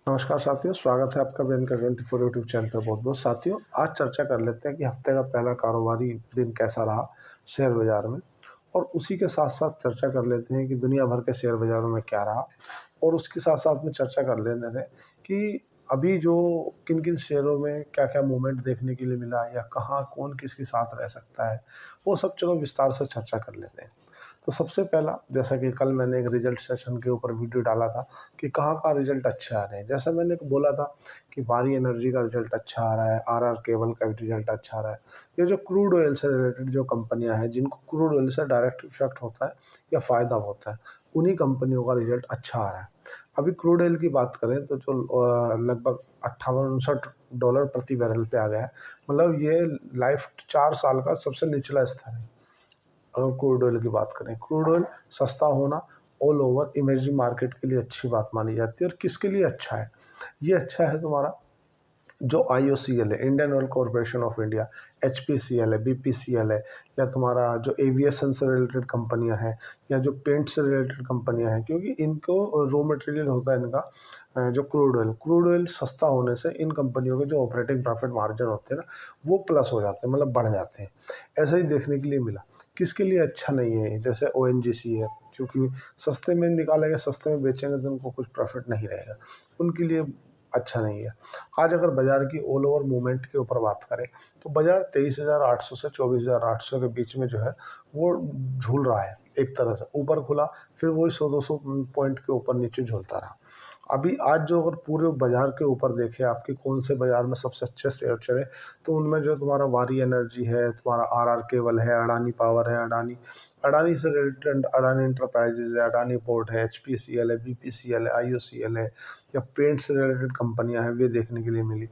नमस्कार साथियों, स्वागत है आपका बैंक का 24 यूट्यूब चैनल पर। बहुत बहुत साथियों, आज चर्चा कर लेते हैं कि हफ्ते का पहला कारोबारी दिन कैसा रहा शेयर बाजार में। और उसी के साथ साथ चर्चा कर लेते हैं कि दुनिया भर के शेयर बाजारों में क्या रहा। और उसके साथ साथ में चर्चा कर लेते हैं कि अभी जो किन किन शेयरों में क्या क्या मूवमेंट देखने के लिए मिला या कहाँ कौन किसके साथ रह सकता है, वो सब चलो विस्तार से चर्चा कर लेते हैं। तो सबसे पहला, जैसा कि कल मैंने एक रिजल्ट सेशन के ऊपर वीडियो डाला था कि कहाँ का रिजल्ट अच्छा आ रहे हैं। जैसा मैंने बोला था कि वारी एनर्जी का रिजल्ट अच्छा आ रहा है, आरआर केबल का भी रिजल्ट अच्छा आ रहा है। ये जो क्रूड ऑयल से रिलेटेड जो कंपनियां हैं, जिनको क्रूड ऑयल से डायरेक्ट इफेक्ट होता है या फ़ायदा होता है, उन्हीं कंपनियों का रिजल्ट अच्छा आ रहा है। अभी क्रूड ऑयल की बात करें तो जो लगभग 58-59 डॉलर प्रति बैरल पे आ गया है। मतलब ये लाइफ 4 साल का सबसे निचला स्तर है। अगर क्रूड ऑयल की बात करें, क्रूड ऑयल सस्ता होना ऑल ओवर इमर्जिंग मार्केट के लिए अच्छी बात मानी जाती है। और किसके लिए अच्छा है? ये अच्छा है तुम्हारा जो IOCL है, Indian oil corporation of India, HPCL है, BPCL है, या तुम्हारा जो एविएशन से रिलेटेड कंपनियां हैं, या जो पेंट से रिलेटेड कंपनियां हैं, क्योंकि इनको रॉ मटेरियल होता है इनका जो क्रूड ऑयल सस्ता होने से इन कंपनियों के जो ऑपरेटिंग प्रॉफिट मार्जिन होते हैं ना, वो प्लस हो जाते हैं, मतलब बढ़ जाते हैं। ऐसा ही देखने के लिए मिला। किसके लिए अच्छा नहीं है? जैसे ONGC है, क्योंकि सस्ते में निकालेंगे, सस्ते में बेचेंगे तो उनको कुछ प्रॉफिट नहीं रहेगा, उनके लिए अच्छा नहीं है। आज अगर बाजार की ऑल ओवर मूवमेंट के ऊपर बात करें तो बाजार 23,800 से 24,800 के बीच में जो है वो झूल रहा है। एक तरह से ऊपर खुला, फिर वही 100-200 पॉइंट के ऊपर नीचे झूलता रहा। अभी आज जो अगर पूरे बाजार के ऊपर देखें आपके कौन से बाजार में सबसे अच्छे शेयर चले, तो उनमें जो तुम्हारा वारी एनर्जी है, तुम्हारा आरआर केबल है, अडानी पावर है, अडानी अडानी से रिलेटेड अडानी इंटरप्राइजेज है, अडानी पोर्ट है, HPCL है, BPCL है, IOCL है, या पेंट से रिलेटेड कंपनियां हैं, वे देखने के लिए मिली।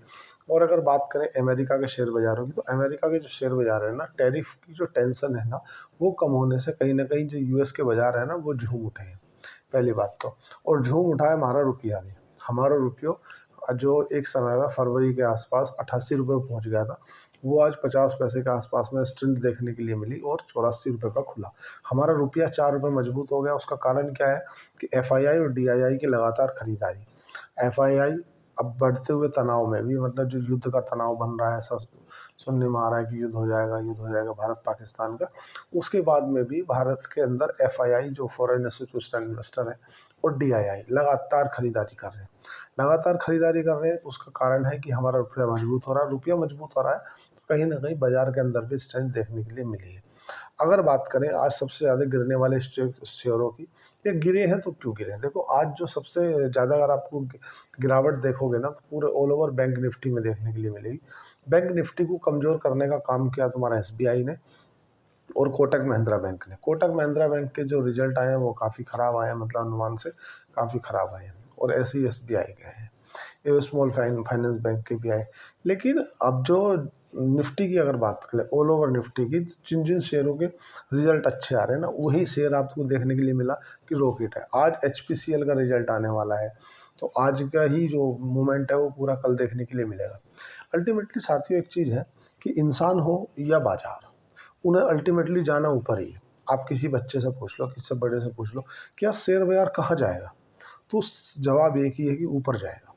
और अगर बात करें अमेरिका के शेयर बाजारों की, तो अमेरिका के जो शेयर बाजार है ना, टैरिफ की जो टेंशन है ना, वो कम होने से कहीं ना कहीं जो US के बाजार है ना, वो झूम उठे हैं। पहली बात तो, और झूम उठा है हमारा रुपया भी। हमारा रुपयो जो एक समय में फरवरी के आसपास 88 रुपये पहुँच गया था, वो आज 50 पैसे के आसपास में स्ट्रेंथ देखने के लिए मिली और 84 रुपये का खुला। हमारा रुपया 4 रुपये मजबूत हो गया। उसका कारण क्या है कि FII और DII की लगातार खरीदारी। FII अब बढ़ते हुए तनाव में भी, मतलब जो युद्ध का तनाव बन रहा है, ऐसा सुनने में आ रहा है कि युद्ध हो जाएगा भारत पाकिस्तान का, उसके बाद में भी भारत के अंदर FII जो फॉरेन इंस्टीट्यूशनल इन्वेस्टर है और DII लगातार खरीदारी कर रहे हैं। लगातार खरीदारी कर रहे हैं, उसका कारण है कि हमारा रुपया मजबूत हो रहा है। रुपया मजबूत हो रहा है तो कहीं ना कहीं बाजार के अंदर भी स्ट्रेंथ देखने के लिए मिली है। अगर बात करें आज सबसे ज़्यादा गिरने वाले शेयरों की, ये गिरे हैं तो क्यों गिरे हैं? देखो, आज जो सबसे ज़्यादा अगर आपको गिरावट देखोगे ना, तो पूरे ऑल ओवर बैंक निफ्टी में देखने के लिए मिलेगी। बैंक निफ्टी को कमज़ोर करने का काम किया तुम्हारा SBI ने और कोटक महिंद्रा बैंक ने। कोटक महिंद्रा बैंक के जो रिजल्ट आए हैं वो काफ़ी ख़राब आए हैं, मतलब अनुमान से काफ़ी ख़राब आए हैं। और ऐसे ही SBI के हैं, ये स्मॉल फाइनेंस बैंक के भी आए। लेकिन अब जो निफ्टी की अगर बात करें, ऑल ओवर निफ्टी की, जिन जिन शेयरों के रिजल्ट अच्छे आ रहे हैं ना, वही शेयर आपको देखने के लिए मिला कि रॉकेट है। आज HPCL का रिजल्ट आने वाला है, तो आज का ही जो मूवमेंट है वो पूरा कल देखने के लिए मिलेगा। अल्टीमेटली साथियों, एक चीज़ है कि इंसान हो या बाजार, उन्हें अल्टीमेटली जाना ऊपर ही है। आप किसी बच्चे से पूछ लो, किसी बड़े से पूछ लो, क्या शेयर बाजार कहाँ जाएगा, तो जवाब एक ही है कि ऊपर जाएगा।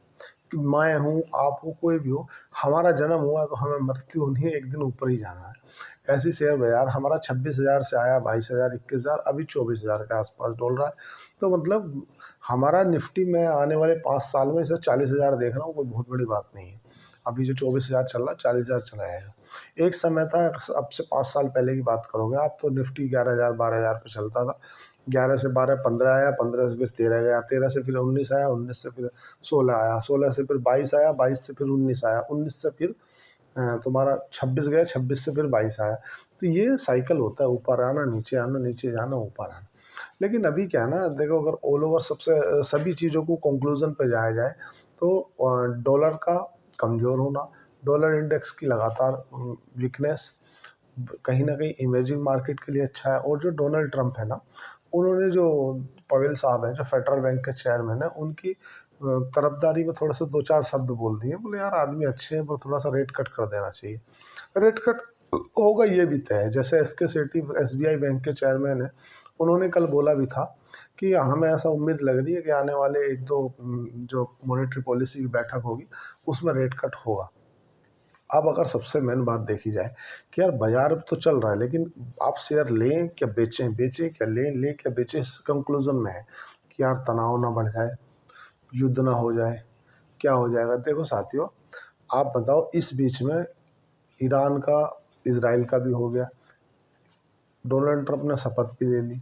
कि मैं हूँ, आप हो, कोई भी हो, हमारा जन्म हुआ तो हमें मृत्यु होनी है, एक दिन ऊपर ही जाना है। ऐसी शेयर बाजार हमारा 26,000 से आया, 22,000, 21,000, अभी 24,000 के आसपास डोल रहा है। तो मतलब हमारा निफ्टी में आने वाले 5 साल में इसे 40,000 देख रहा हूँ, कोई बहुत बड़ी बात नहीं है। अभी जो 24,000 चल रहा है, 40,000 चला जाएगा। एक समय था, अब से 5 साल पहले की बात करोगे आप, तो निफ्टी 11,000 12,000 पे चलता था। 11 से 12 15 आया, 15 से फिर 13 गया, 13 से फिर 19 आया, 19 से फिर 16 आया, 16 से फिर 22 आया, 22 से फिर 19 आया, 19 से फिर तुम्हारा 26 गया, 26 से फिर 22 आया। तो ये साइकिल होता है, ऊपर आना, नीचे आना, नीचे जाना, ऊपर आना। लेकिन अभी क्या है ना, देखो, अगर ऑल ओवर सबसे सभी चीज़ों को कंक्लूजन पे जाया जाए, तो डॉलर का कमज़ोर होना, डॉलर इंडेक्स की लगातार वीकनेस कहीं ना कहीं इमर्जिंग मार्केट के लिए अच्छा है। और जो डोनाल्ड ट्रंप है ना, उन्होंने जो पवेल साहब हैं, जो फेडरल बैंक के चेयरमैन है, उनकी तरफदारी में थोड़ा सा 2-4 शब्द बोल दिए। बोले यार, आदमी अच्छे हैं पर थोड़ा सा रेट कट कर देना चाहिए। रेट कट होगा ये भी तय है। जैसे SK सेठी SBI बैंक के चेयरमैन है, उन्होंने कल बोला भी था कि हमें ऐसा उम्मीद लग रही है कि आने वाले 1-2 जो मॉनेटरी पॉलिसी की बैठक होगी उसमें रेट कट होगा। अब अगर सबसे मेन बात देखी जाए कि यार बाजार तो चल रहा है, लेकिन आप शेयर लें क्या बेचें, बेचें क्या लें, लें क्या बेचें, इस कंक्लूजन में है कि यार तनाव ना बढ़ जाए, युद्ध ना हो जाए, क्या हो जाएगा। देखो साथियों, आप बताओ, इस बीच में ईरान का, इजराइल का भी हो गया, डोनाल्ड ट्रंप ने शपथ भी ले ली,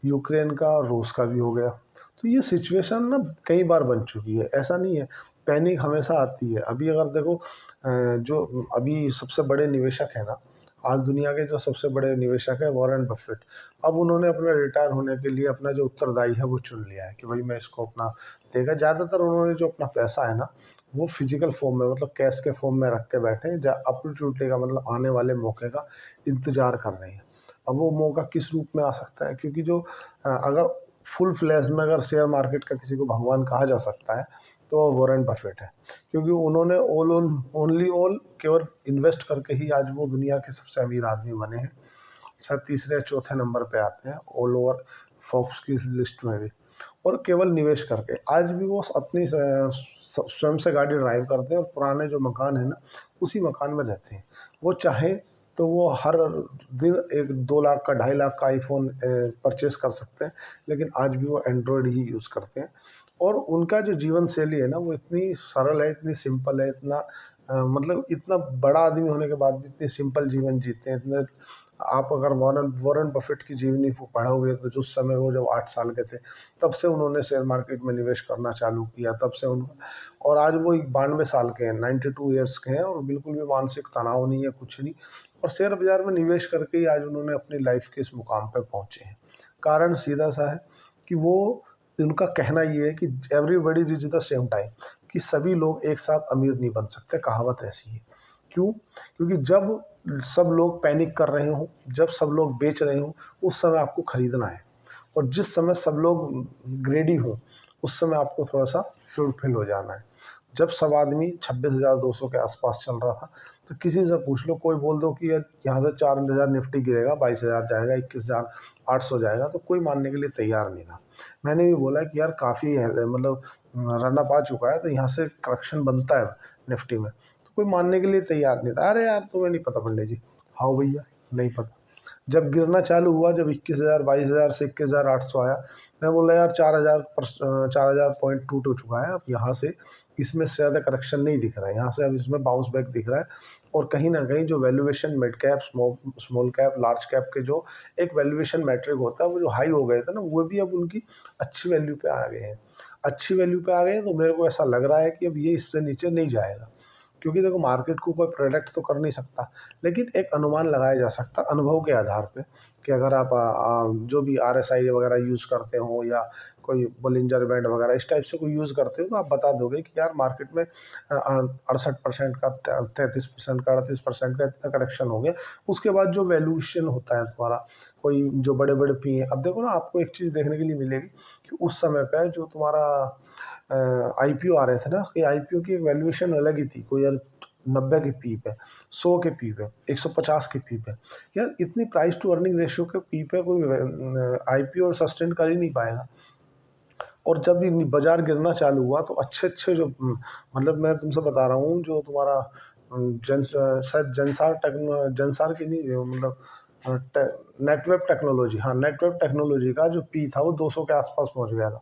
यूक्रेन का और रूस का भी हो गया। तो ये सिचुएशन ना कई बार बन चुकी है, ऐसा नहीं है। पैनिक हमेशा आती है। अभी अगर देखो जो अभी सबसे बड़े निवेशक हैं ना, आज दुनिया के जो सबसे बड़े निवेशक हैं वॉरेन बफेट, अब उन्होंने अपने रिटायर होने के लिए अपना जो उत्तरदायी है वो चुन लिया है कि भाई मैं इसको अपना देगा। ज़्यादातर उन्होंने जो अपना पैसा है ना वो फिजिकल फॉर्म में, मतलब कैश के फॉर्म में रख के बैठे हैं, अपॉर्चुनिटी का मतलब आने वाले मौके का इंतजार कर रहे हैं। अब वो मौका किस रूप में आ सकता है, क्योंकि जो अगर फुल फ्लैश में अगर शेयर मार्केट का किसी को भगवान कहा जा सकता है तो वो वॉरेन बफेट है, क्योंकि उन्होंने ओनली ऑल केवल इन्वेस्ट करके ही आज वो दुनिया के सबसे अमीर आदमी बने हैं। शायद तीसरे या चौथे नंबर पे आते हैं ऑल ओवर फोर्ब्स की लिस्ट में भी। और केवल निवेश करके आज भी वो अपनी स्वयं से गाड़ी ड्राइव करते हैं और पुराने जो मकान है ना उसी मकान में रहते हैं। वो चाहे तो वो हर दिन एक 2 लाख का 2.5 लाख का आईफोन परचेस कर सकते हैं, लेकिन आज भी वो एंड्रॉयड ही यूज़ करते हैं। और उनका जो जीवन शैली है ना वो इतनी सरल है, इतनी सिंपल है, इतना मतलब इतना बड़ा आदमी होने के बाद भी इतनी सिंपल जीवन जीते हैं, इतने। आप अगर वॉरेन वॉरेन बफेट की जीवनी को पढ़ोगे तो जिस समय वो जब 8 साल के थे तब से उन्होंने शेयर मार्केट में निवेश करना चालू किया, तब से उनका, और आज वो 92 साल के हैं, 92 ईयर्स के हैं, और बिल्कुल भी मानसिक तनाव नहीं है, कुछ नहीं। और शेयर बाजार में निवेश करके ही आज उन्होंने अपनी लाइफ के इस मुकाम पे पहुंचे हैं। कारण सीधा सा है कि वो, उनका कहना ये है कि everybody reach the same time, कि सभी लोग एक साथ अमीर नहीं बन सकते। कहावत ऐसी है। क्यों? क्योंकि जब सब लोग पैनिक कर रहे हों, जब सब लोग बेच रहे हों, उस समय आपको खरीदना है। और जिस समय सब लोग ग्रेडी हों, उस समय आपको थोड़ा सा फुलफिल हो जाना है। जब सब आदमी 26,200 के आसपास चल रहा था, तो किसी से पूछ लो, कोई बोल दो कि यार यहाँ से 4,000 निफ्टी गिरेगा, 22,000 जाएगा, 21,800 जाएगा, तो कोई मानने के लिए तैयार नहीं था। मैंने भी बोला कि यार काफ़ी मतलब रन अप आ चुका है, तो यहाँ से करेक्शन बनता है निफ्टी में, तो कोई मानने के लिए तैयार नहीं था। अरे यार तुम्हें नहीं पता पंडित जी। हाँ भैया, नहीं पता। जब गिरना चालू हुआ, जब 21,000 22,000 से 21,800 आया, मैं बोला यार 4,000 पॉइंट टूट हो चुका है, अब यहाँ से इसमें से ज़्यादा करेक्शन नहीं दिख रहा है, यहाँ से अब इसमें बाउंस बैक दिख रहा है। और कहीं ना कहीं जो valuation mid cap, small cap, large cap के जो एक वैल्यूएशन मैट्रिक होता है, वो जो हाई हो गए थे ना, वो भी अब उनकी अच्छी वैल्यू पे आ गए हैं। अच्छी वैल्यू पे आ गए हैं, तो मेरे को ऐसा लग रहा है कि अब ये इससे नीचे नहीं जाएगा। क्योंकि देखो, मार्केट को कोई प्रेडिक्ट तो कर नहीं सकता, लेकिन एक अनुमान लगाया जा सकता अनुभव के आधार पे, कि अगर आप जो भी RSI वगैरह यूज़ करते हो, या कोई बोलिंजर बैंड वगैरह इस टाइप से कोई यूज़ करते हो, तो आप बता दोगे कि यार मार्केट में 68% का, 33% का, 38% का इतना करेक्शन हो गया। उसके बाद जो वैल्यूएशन होता है तुम्हारा, कोई जो बड़े बड़े पी हैं, अब देखो ना, आपको एक चीज़ देखने के लिए मिलेगी कि उस समय पे जो तुम्हारा IPO आ रहे थे ना, कि IPO की एक वैल्यूएशन अलग ही थी। कोई यार 90 की पी पे, 100 के पी पे, 150 के पी पे, यार इतनी प्राइस टू अर्निंग रेशियो के पी पे कोई IPO सस्टेन कर ही नहीं पाएगा। और जब ये बाजार गिरना चालू हुआ, तो अच्छे अच्छे जो मतलब मैं तुमसे बता रहा हूँ, जो तुम्हारा शायद जनसार की नहीं, मतलब नेटवेब टेक्नोलॉजी, हाँ नेटवेब टेक्नोलॉजी का जो पी था वो 200 के आसपास पहुंच गया था।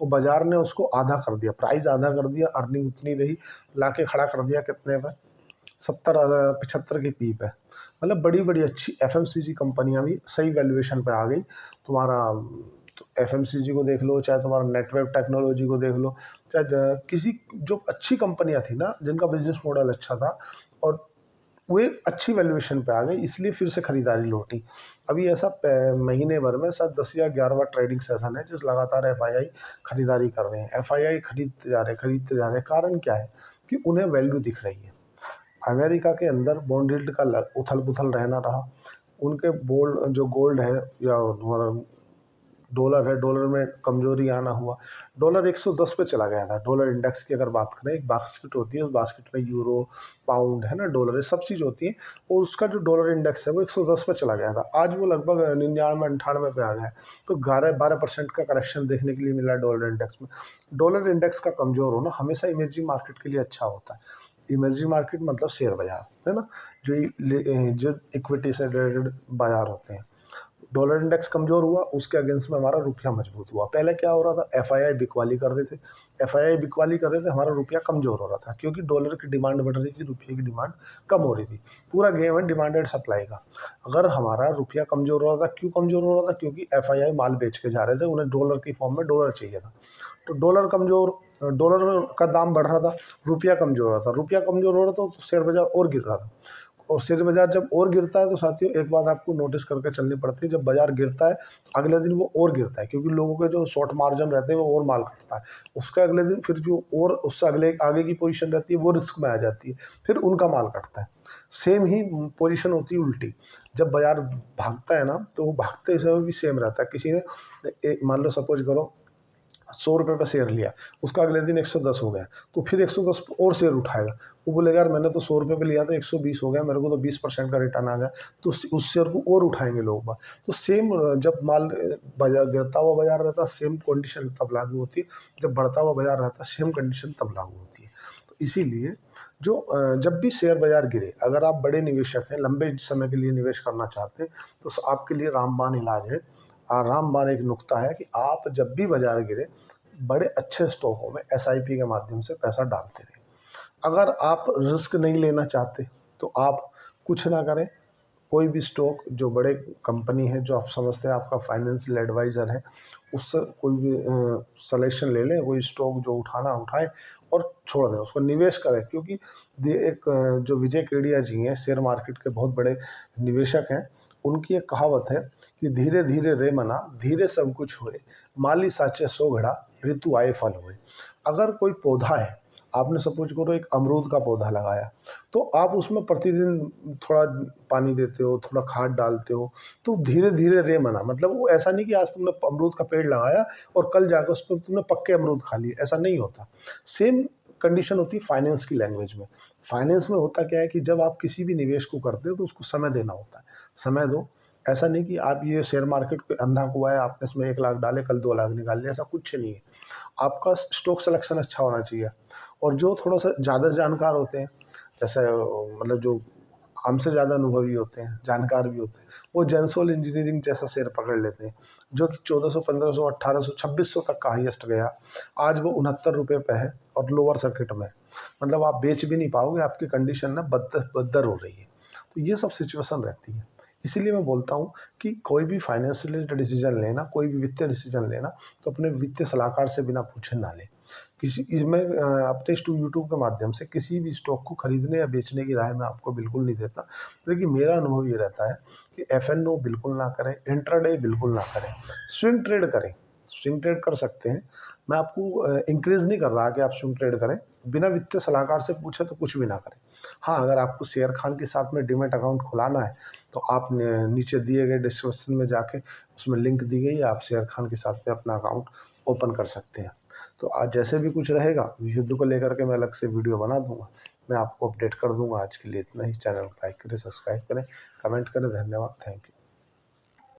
वो बाजार ने उसको आधा कर दिया, प्राइस आधा कर दिया, अर्निंग उतनी रही, लाके खड़ा कर दिया कितने पे, 70 75 की पी पे। मतलब बड़ी बड़ी अच्छी FMCG कंपनियां भी सही वैल्यूएशन पे आ गई। तुम्हारा तो FMCG को देख लो, चाहे तुम्हारा नेटवेब टेक्नोलॉजी को देख लो, चाहे किसी जो अच्छी कंपनियां थी ना, जिनका बिजनेस मॉडल अच्छा था, और वो एक अच्छी वैल्यूएशन पे आ गई, इसलिए फिर से खरीदारी लौटी। अभी ऐसा महीने भर में शायद 10 या 11वां ट्रेडिंग सेशन है, जिस लगातार FII खरीदारी कर रहे हैं। FII खरीदते जा रहे हैं, खरीदते जा रहे हैं। कारण क्या है? कि उन्हें वैल्यू दिख रही है। अमेरिका के अंदर बॉन्ड यील्ड का उथल पुथल रहना रहा, उनके बोल्ड जो गोल्ड है, या हमारा डॉलर है, डॉलर में कमजोरी आना हुआ, डॉलर 110 पे चला गया था। डॉलर इंडेक्स की अगर बात करें, एक बास्केट होती है, उस बास्केट में यूरो, पाउंड है ना, डॉलर, ये सब चीज़ होती है, और उसका जो डॉलर इंडेक्स है वो 110 पे चला गया था। आज वो लगभग 99-98 पे आ गया है। तो 11-12% का करेक्शन देखने के लिए मिला है डॉलर इंडेक्स में। डॉलर इंडेक्स का कमजोर होना हमेशा इमर्जिंग मार्केट के लिए अच्छा होता है। इमर्जिंग मार्केट मतलब शेयर बाजार, है ना, जो इक्विटी से रिलेटेड बाजार होते हैं। डॉलर इंडेक्स कमजोर हुआ, उसके अगेंस्ट में हमारा रुपया मजबूत हुआ। पहले क्या हो रहा था, एफआईआई बिकवाली कर रहे थे, एफआईआई बिकवाली कर रहे थे, हमारा रुपया कमजोर हो रहा था, क्योंकि डॉलर की डिमांड बढ़ रही थी, रुपये की डिमांड कम हो रही थी। पूरा गेम है डिमांड एंड सप्लाई का। अगर हमारा रुपया कमजोर हो रहा था, क्यों कमजोर हो रहा था, क्योंकि एफआईआई माल बेच के जा रहे थे, उन्हें डॉलर की फॉर्म में डॉलर चाहिए था। तो डॉलर का दाम बढ़ रहा था, रुपया कमजोर हो रहा था, रुपया कमजोर हो रहा था तो शेयर बाजार और गिर रहा था। और शेयर बाजार जब और गिरता है तो साथियों एक बात आपको नोटिस करके चलनी पड़ती है, जब बाजार गिरता है अगले दिन वो और गिरता है, क्योंकि लोगों के जो शॉर्ट मार्जिन रहते हैं वो और माल करता है। उसके अगले दिन फिर जो और उससे अगले आगे की पोजीशन रहती है वो रिस्क में आ जाती है, फिर उनका माल कटता है। सेम ही पोजीशन होती है उल्टी। जब बाजार भागता है ना, तो वो भागते समय भी सेम रहता है। किसी ने मान लो सपोज करो 100 रुपये का शेयर लिया, उसका अगले दिन 110 हो गया, तो फिर 110 और शेयर उठाएगा। वो बोलेगा यार मैंने तो 100 रुपये पे लिया था, 120 हो गया, मेरे को तो 20% का रिटर्न आ गया, तो उस शेयर को और उठाएंगे लोग बाग। तो सेम जब माल बाजार गिरता हुआ बाजार रहता है, सेम कंडीशन तब लागू होती है, जब बढ़ता हुआ बाजार रहता है सेम कंडीशन तब लागू होती है। तो इसीलिए जब भी शेयर बाजार गिरे, अगर आप बड़े निवेशक हैं, लंबे समय के लिए निवेश करना चाहते हैं, तो आपके लिए रामबाण इलाज है। रामबाण एक नुक्ता है कि आप जब भी बाजार गिरे, बड़े अच्छे स्टॉकों में एसआईपी के माध्यम से पैसा डालते रहें। अगर आप रिस्क नहीं लेना चाहते तो आप कुछ ना करें, कोई भी स्टॉक जो बड़े कंपनी है, जो आप समझते हैं आपका फाइनेंशियल एडवाइज़र है, उससे कोई भी सलेक्शन ले लें, कोई स्टॉक जो उठाना उठाएं और छोड़ दें, उसको निवेश करें। क्योंकि जो विजय केडिया जी हैं, शेयर मार्केट के बहुत बड़े निवेशक हैं, उनकी एक कहावत है कि धीरे धीरे रे मना, धीरे सब कुछ होए, माली साचे सो घड़ा, ऋतु आए फल हुए। अगर कोई पौधा है, आपने सपोज करो एक अमरूद का पौधा लगाया, तो आप उसमें प्रतिदिन थोड़ा पानी देते हो, थोड़ा खाद डालते हो, तो धीरे धीरे रे मना, मतलब वो ऐसा नहीं कि आज तुमने अमरूद का पेड़ लगाया और कल जाकर उस पर तुमने पक्के अमरूद खा लिए, ऐसा नहीं होता। सेम कंडीशन होती है फाइनेंस की लैंग्वेज में। फाइनेंस में होता क्या है कि जब आप किसी भी निवेश को करते हो तो उसको समय देना होता है। समय दो, ऐसा नहीं कि आप ये शेयर मार्केट पे अंधा कुआं है, आपने इसमें 1 लाख डाले, कल 2 लाख निकाल लिया, ऐसा कुछ नहीं है। आपका स्टॉक सिलेक्शन अच्छा होना चाहिए। और जो थोड़ा सा ज़्यादा जानकार होते हैं, जैसे मतलब जो हमसे ज़्यादा अनुभवी होते हैं, जानकार भी होते हैं, वो जेंसोल इंजीनियरिंग जैसा शेयर पकड़ लेते हैं, जो कि 1400, 1500, 1800, 2600 तक का हाईएस्ट गया। आज वो 69 रुपये पे है और लोअर सर्किट में है। मतलब आप बेच भी नहीं पाओगे, आपकी कंडीशन ना बदतर बदतर हो रही है। तो ये सब सिचुएशन रहती है। इसीलिए मैं बोलता हूँ कि कोई भी फाइनेंशियल रिलेटेड डिसीजन लेना, कोई भी वित्तीय डिसीजन लेना, तो अपने वित्तीय सलाहकार से बिना पूछे ना लें। किसी इसमें अपने यूट्यूब के माध्यम से किसी भी स्टॉक को खरीदने या बेचने की राय मैं आपको बिल्कुल नहीं देता। लेकिन मेरा अनुभव ये रहता है कि एफ-एन-ओ बिल्कुल ना करें, इंट्राडे बिल्कुल ना करें, स्विंग ट्रेड करें। स्विंग ट्रेड कर सकते हैं, मैं आपको इंक्रीज नहीं कर रहा कि आप स्विंग ट्रेड करें, बिना वित्तीय सलाहकार से पूछे तो कुछ भी ना करें। हाँ, अगर आपको शेयर खान के साथ में डीमैट अकाउंट खुलाना है, तो आप नीचे दिए गए डिस्क्रिप्शन में जाके उसमें लिंक दी गई है, आप शेयर खान के साथ में अपना अकाउंट ओपन कर सकते हैं। तो आज जैसे भी कुछ रहेगा युद्ध को लेकर के मैं अलग से वीडियो बना दूंगा, मैं आपको अपडेट कर दूंगा। आज के लिए इतना ही। चैनल को लाइक करें, सब्सक्राइब करें, कमेंट करें। धन्यवाद, थैंक यू।